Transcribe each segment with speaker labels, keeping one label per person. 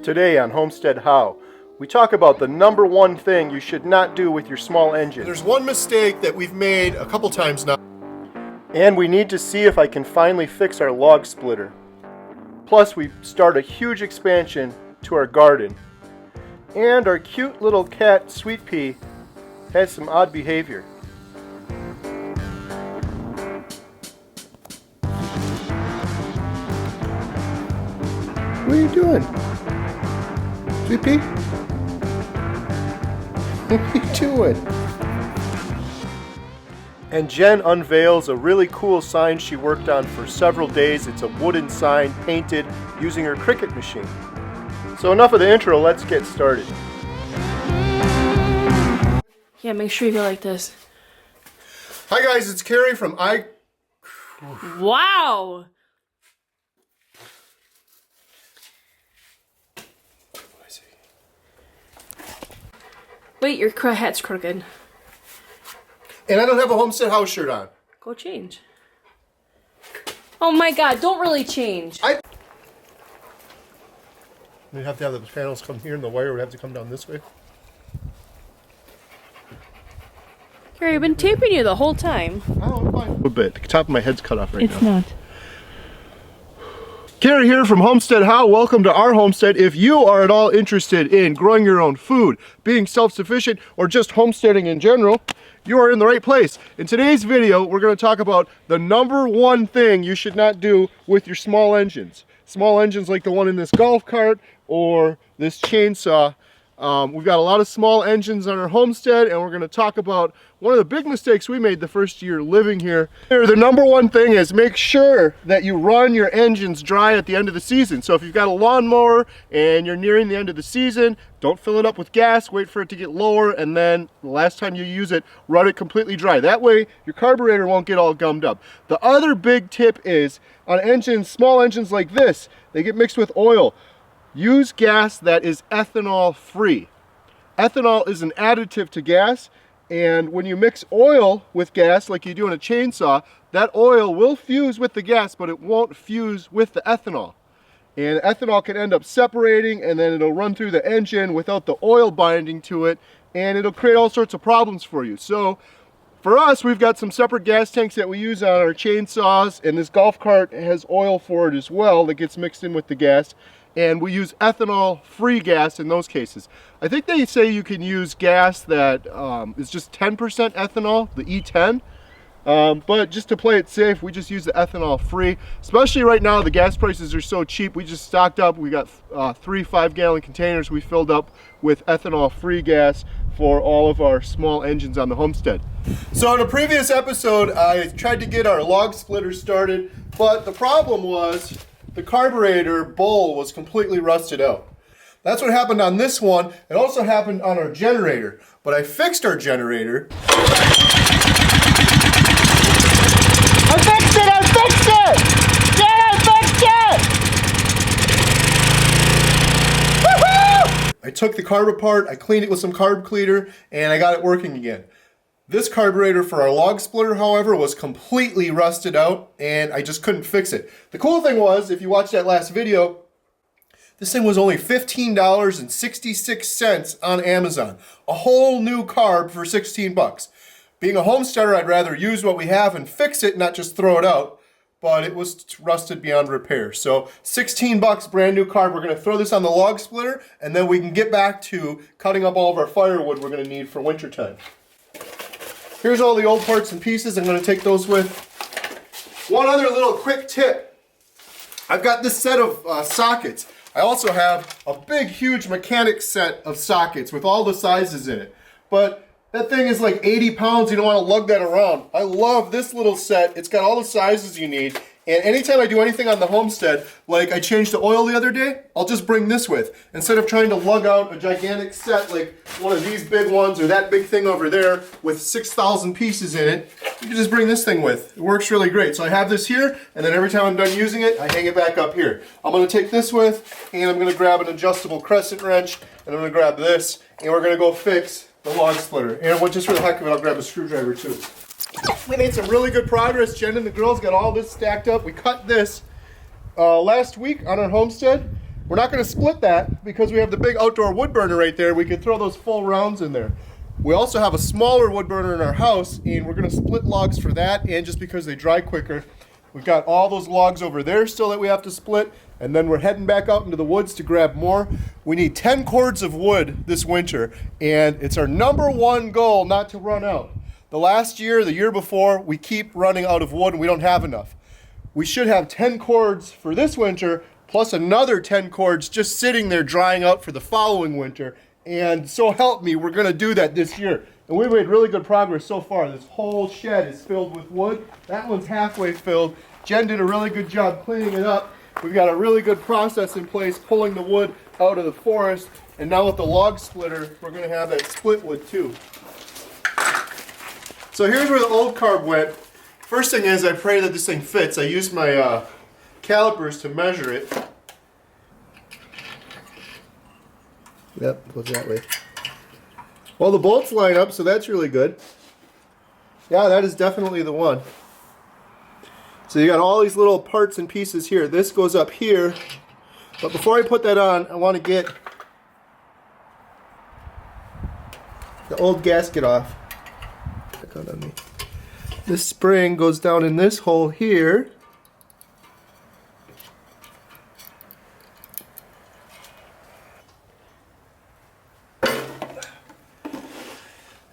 Speaker 1: Today on Homestead How, we talk about the number one thing you should not do with your small engine.
Speaker 2: There's one mistake that we've made a couple times now.
Speaker 1: And we need to see if I can finally fix our log splitter. Plus, we start a huge expansion to our garden. And our cute little cat, Sweet Pea, has some odd behavior. What are you doing? Sweet Pea? What are you doing? And Jen unveils a really cool sign she worked on for several days. It's a wooden sign painted using her Cricut machine. So enough of the intro, let's get started.
Speaker 3: Yeah, make sure you go like this.
Speaker 2: Hi guys, it's Carrie from
Speaker 3: Wow! Wait, your hat's crooked.
Speaker 2: And I don't have a Homestead House shirt on.
Speaker 3: Go change. Oh my god, don't really change.
Speaker 2: We have to have the panels come here and the wire would have to come down this way.
Speaker 3: Gary, I've been taping you the whole time.
Speaker 2: Oh, I'm fine. A little bit. The top of my head's cut off right now.
Speaker 3: It's not.
Speaker 1: Carrie here from Homestead How. Welcome to our homestead. If you are at all interested in growing your own food, being self-sufficient, or just homesteading in general, you are in the right place. In today's video, we're going to talk about the number one thing you should not do with your small engines. Small engines like the one in this golf cart or this chainsaw. We've got a lot of small engines on our homestead, and we're going to talk about one of the big mistakes we made the first year living here. The number one thing is make sure that you run your engines dry at the end of the season. So if you've got a lawnmower and you're nearing the end of the season, don't fill it up with gas, wait for it to get lower, and then the last time you use it, run it completely dry. That way your carburetor won't get all gummed up. The other big tip is on engines, small engines like this, they get mixed with oil. Use gas that is ethanol free. Ethanol is an additive to gas, and when you mix oil with gas like you do in a chainsaw, that oil will fuse with the gas, but it won't fuse with the ethanol. And ethanol can end up separating, and then it'll run through the engine without the oil binding to it, and it'll create all sorts of problems for you. So for us, we've got some separate gas tanks that we use on our chainsaws, and this golf cart has oil for it as well that gets mixed in with the gas. And we use ethanol-free gas in those cases. I think they say you can use gas that is just 10% ethanol, the E10. But just to play it safe, we just use the ethanol-free. Especially right now, the gas prices are so cheap. We just stocked up. We got 3 5-gallon containers we filled up with ethanol-free gas for all of our small engines on the homestead.
Speaker 2: So in a previous episode, I tried to get our log splitter started, but the problem was the carburetor bowl was completely rusted out. That's what happened on this one. It also happened on our generator, but I fixed our generator.
Speaker 1: I fixed it! I fixed it! Yeah, I fixed it! Woohoo!
Speaker 2: I took the carb apart, I cleaned it with some carb cleaner, and I got it working again. This carburetor for our log splitter, however, was completely rusted out, and I just couldn't fix it. The cool thing was, if you watched that last video, this thing was only $15.66 on Amazon. A whole new carb for 16 bucks. Being a homesteader, I'd rather use what we have and fix it, not just throw it out, but it was rusted beyond repair. So 16 bucks, brand new carb. We're gonna throw this on the log splitter, and then we can get back to cutting up all of our firewood we're gonna need for wintertime. Here's all the old parts and pieces. I'm going to take those with. One other little quick tip. I've got this set of sockets. I also have a big, huge mechanic set of sockets with all the sizes in it. But that thing is like 80 pounds. You don't want to lug that around. I love this little set. It's got all the sizes you need. And anytime I do anything on the homestead, like I changed the oil the other day, I'll just bring this with. Instead of trying to lug out a gigantic set like one of these big ones or that big thing over there with 6,000 pieces in it, you can just bring this thing with. It works really great. So I have this here, and then every time I'm done using it, I hang it back up here. I'm going to take this with, and I'm going to grab an adjustable crescent wrench, and I'm going to grab this, and we're going to go fix the log splitter. And just for the heck of it, I'll grab a screwdriver too. We made some really good progress. Jen and the girls got all this stacked up. We cut this last week on our homestead, We're not going to split that because we have the big outdoor wood burner right there. We can throw those full rounds in there. We also have a smaller wood burner in our house, and we're going to split logs for that, and just because they dry quicker. We've got all those logs over there still that we have to split, and then we're heading back out into the woods to grab more. We need 10 cords of wood this winter, and it's our #1 goal not to run out. The last year, the year before, we keep running out of wood and we don't have enough. We should have 10 cords for this winter, plus another 10 cords just sitting there drying out for the following winter. And so help me, we're going to do that this year. And we've made really good progress so far. This whole shed is filled with wood. That one's halfway filled. Jen did a really good job cleaning it up. We've got a really good process in place, pulling the wood out of the forest. And now with the log splitter, we're going to have that split wood too. So here's where the old carb went. First thing is I pray that this thing fits. I used my calipers to measure it. Yep, goes that way. Well, the bolts line up, so that's really good. Yeah, that is definitely the one. So you got all these little parts and pieces here. This goes up here. But before I put that on, I want to get the old gasket off. Check out on me. This spring goes down in this hole here.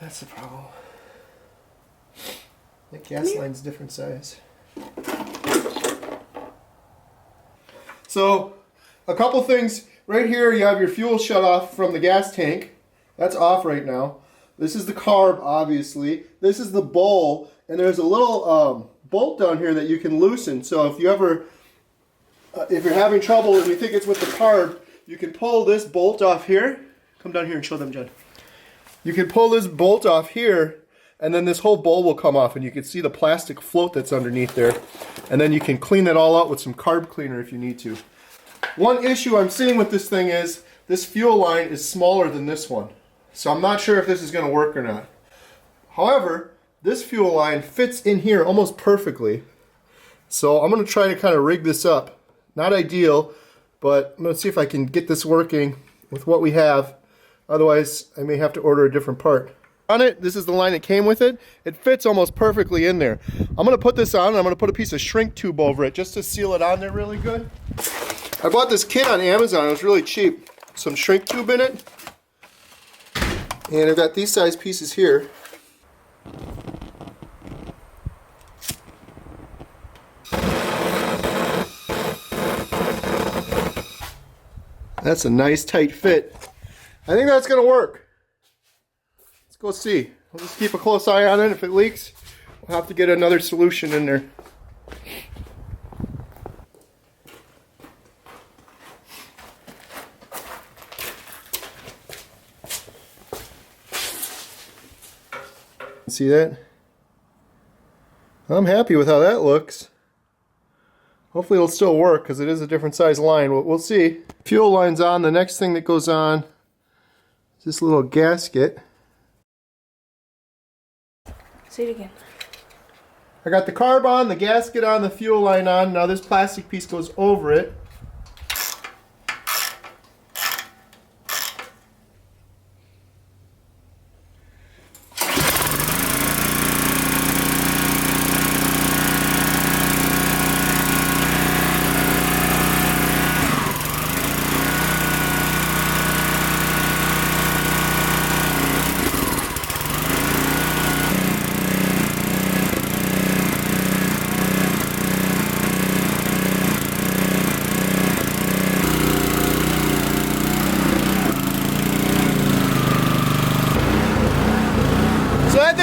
Speaker 2: That's the problem. The gas line's different size. So, a couple things. Right here you have your fuel shut off from the gas tank. That's off right now. This is the carb, obviously. This is the bowl, and there's a little bolt down here that you can loosen. So if you ever, if you're having trouble and you think it's with the carb, you can pull this bolt off here. Come down here and show them, Jen. You can pull this bolt off here, and then this whole bowl will come off, and you can see the plastic float that's underneath there. And then you can clean that all out with some carb cleaner if you need to. One issue I'm seeing with this thing is this fuel line is smaller than this one. So I'm not sure if this is going to work or not. However, this fuel line fits in here almost perfectly. So I'm going to try to kind of rig this up. Not ideal, but I'm going to see if I can get this working with what we have. Otherwise, I may have to order a different part. On it, this is the line that came with it. It fits almost perfectly in there. I'm going to put this on, and I'm going to put a piece of shrink tube over it just to seal it on there really good. I bought this kit on Amazon. It was really cheap. Some shrink tube in it. And I've got these size pieces here. That's a nice tight fit. I think that's going to work. Let's go see. We'll just keep a close eye on it. If it leaks, we'll have to get another solution in there. See that? I'm happy with how that looks. Hopefully it'll still work because it is a different size line. We'll see. Fuel line's on. The next thing that goes on is this little gasket.
Speaker 3: Say it again.
Speaker 2: I got the carb on, the gasket on, the fuel line on. Now this plastic piece goes over it.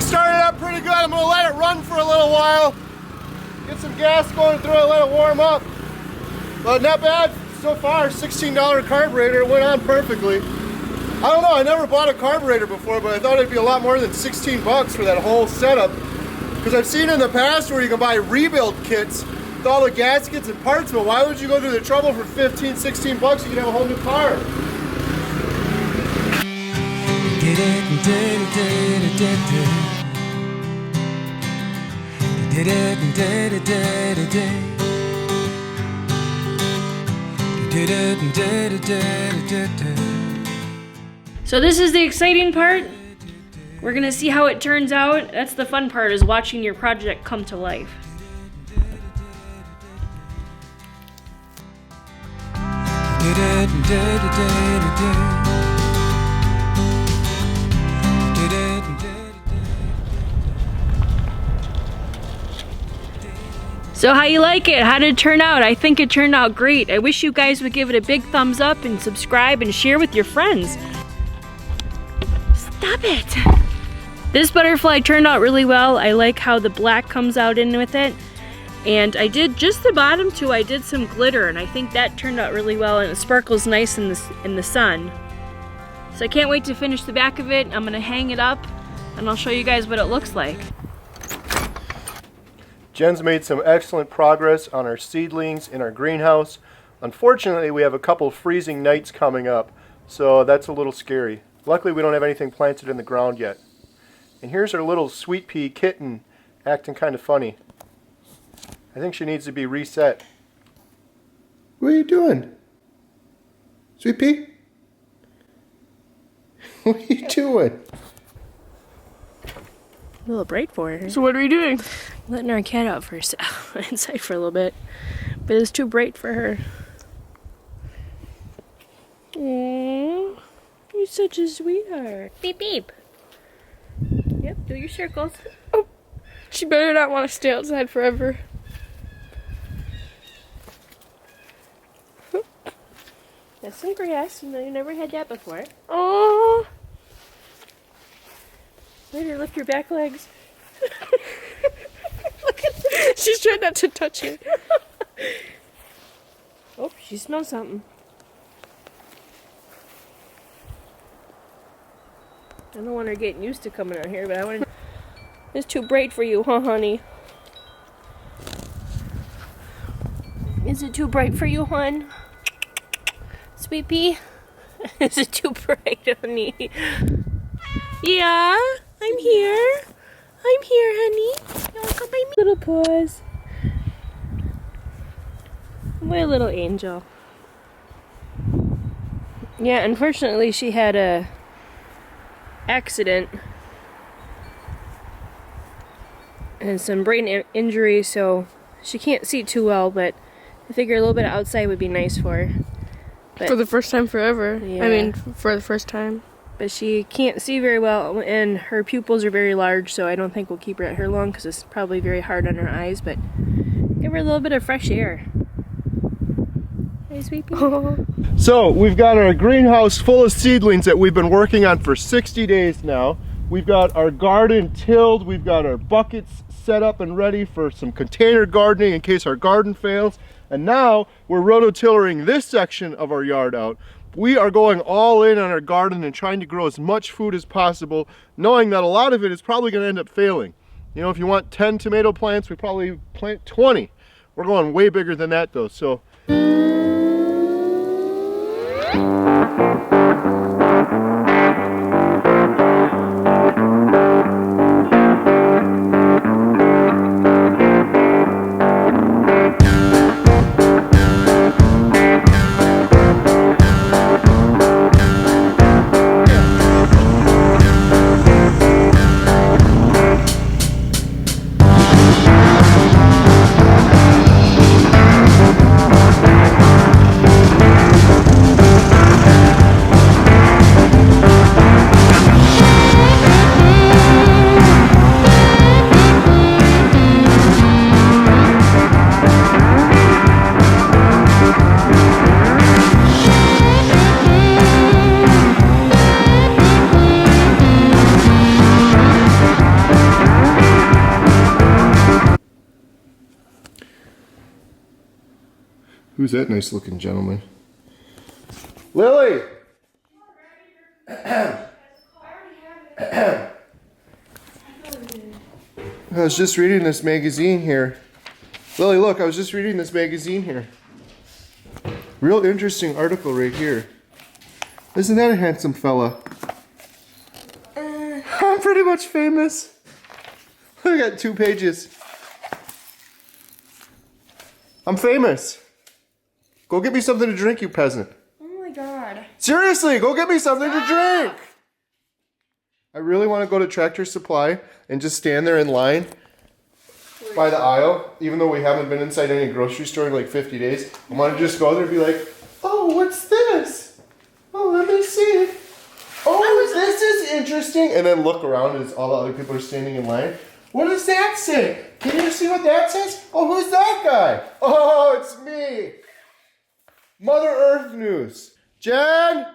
Speaker 2: Started up pretty good. I'm going to let it run for a little while. Get some gas going through it, let it warm up. But not bad so far. $16 carburetor. It went on perfectly. I don't know. I never bought a carburetor before, but I thought it'd be a lot more than 16 bucks for that whole setup. Because I've seen in the past where you can buy rebuild kits with all the gaskets and parts, but why would you go through the trouble for 15, 16 bucks? You can have a whole new car.
Speaker 3: So this is the exciting part. We're gonna see how it turns out. That's the fun part, is watching your project come to life. So how you like it? How did it turn out? I think it turned out great. I wish you guys would give it a big thumbs up and subscribe and share with your friends. Stop it! This butterfly turned out really well. I like how the black comes out in with it. And I did just the bottom two, I did some glitter, and I think that turned out really well, and it sparkles nice in the sun. So I can't wait to finish the back of it. I'm gonna hang it up and I'll show you guys what it looks like.
Speaker 1: Jen's made some excellent progress on our seedlings in our greenhouse. Unfortunately, we have a couple freezing nights coming up, so that's a little scary. Luckily, we don't have anything planted in the ground yet. And here's our little sweet pea kitten acting kind of funny. I think she needs to be reset.
Speaker 2: What are you doing? Sweet pea? What are you doing?
Speaker 3: A little break for her.
Speaker 4: So what are we doing?
Speaker 3: Letting our cat out first, inside for a little bit. But it's too bright for her. Aww, you're such a sweetheart. Beep beep. Yep, do your circles.
Speaker 4: Oh, she better not want to stay outside forever.
Speaker 3: That's some grass. You know, you never had that before.
Speaker 4: Oh,
Speaker 3: Later, lift your back legs.
Speaker 4: look at that. She's trying not to touch it.
Speaker 3: Oh, she smells something. I don't want her getting used to coming out here, but I want to... It's too bright for you, huh, honey? Is it too bright for you, hon? Sweet pea? Is it too bright, honey? Yeah, I'm here. I'm here, honey. You wanna come by me? Little paws. My little angel. Yeah, unfortunately she had a accident and some brain injury, so she can't see too well, but I figure a little bit outside would be nice for her. But,
Speaker 4: for the first time forever.
Speaker 3: Yeah.
Speaker 4: I mean, for the first time.
Speaker 3: but she can't see very well, and her pupils are very large, so I don't think we'll keep her at here long because it's probably very hard on her eyes, but give her a little bit of fresh air. Hey, sweet pea.
Speaker 1: So we've got our greenhouse full of seedlings that we've been working on for 60 days now. We've got our garden tilled, we've got our buckets set up and ready for some container gardening in case our garden fails. And now we're rototillering this section of our yard out. We are going all in on our garden and trying to grow as much food as possible, knowing that a lot of it is probably going to end up failing. You know, if you want 10 tomato plants, we probably plant 20. We're going way bigger than that though. So who's that nice looking gentleman? Lily! I was just reading this magazine here. Lily, look, I was just reading this magazine here. Real interesting article right here. Isn't that a handsome fella? I'm pretty much famous. I got 2 pages. I'm famous. Go get me something to drink, you peasant.
Speaker 3: Oh my god.
Speaker 1: Seriously, go get me something to drink. I really want to go to Tractor Supply and just stand there in line by the aisle, even though we haven't been inside any grocery store in like 50 days. I want to just go there and be like, oh, what's this? Oh, let me see. Oh, this is interesting. And then look around as all the other people are standing in line. What does that say? Can you see what that says? Oh, who's that guy? Oh, it's me. Mother Earth news. Jen?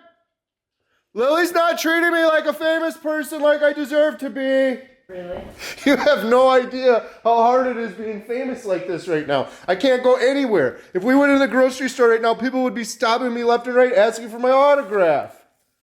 Speaker 1: Lily's not treating me like a famous person like I deserve to be.
Speaker 3: Really?
Speaker 1: You have no idea how hard it is being famous like this right now. I can't go anywhere. If we went to the grocery store right now, people would be stopping me left and right asking for my autograph.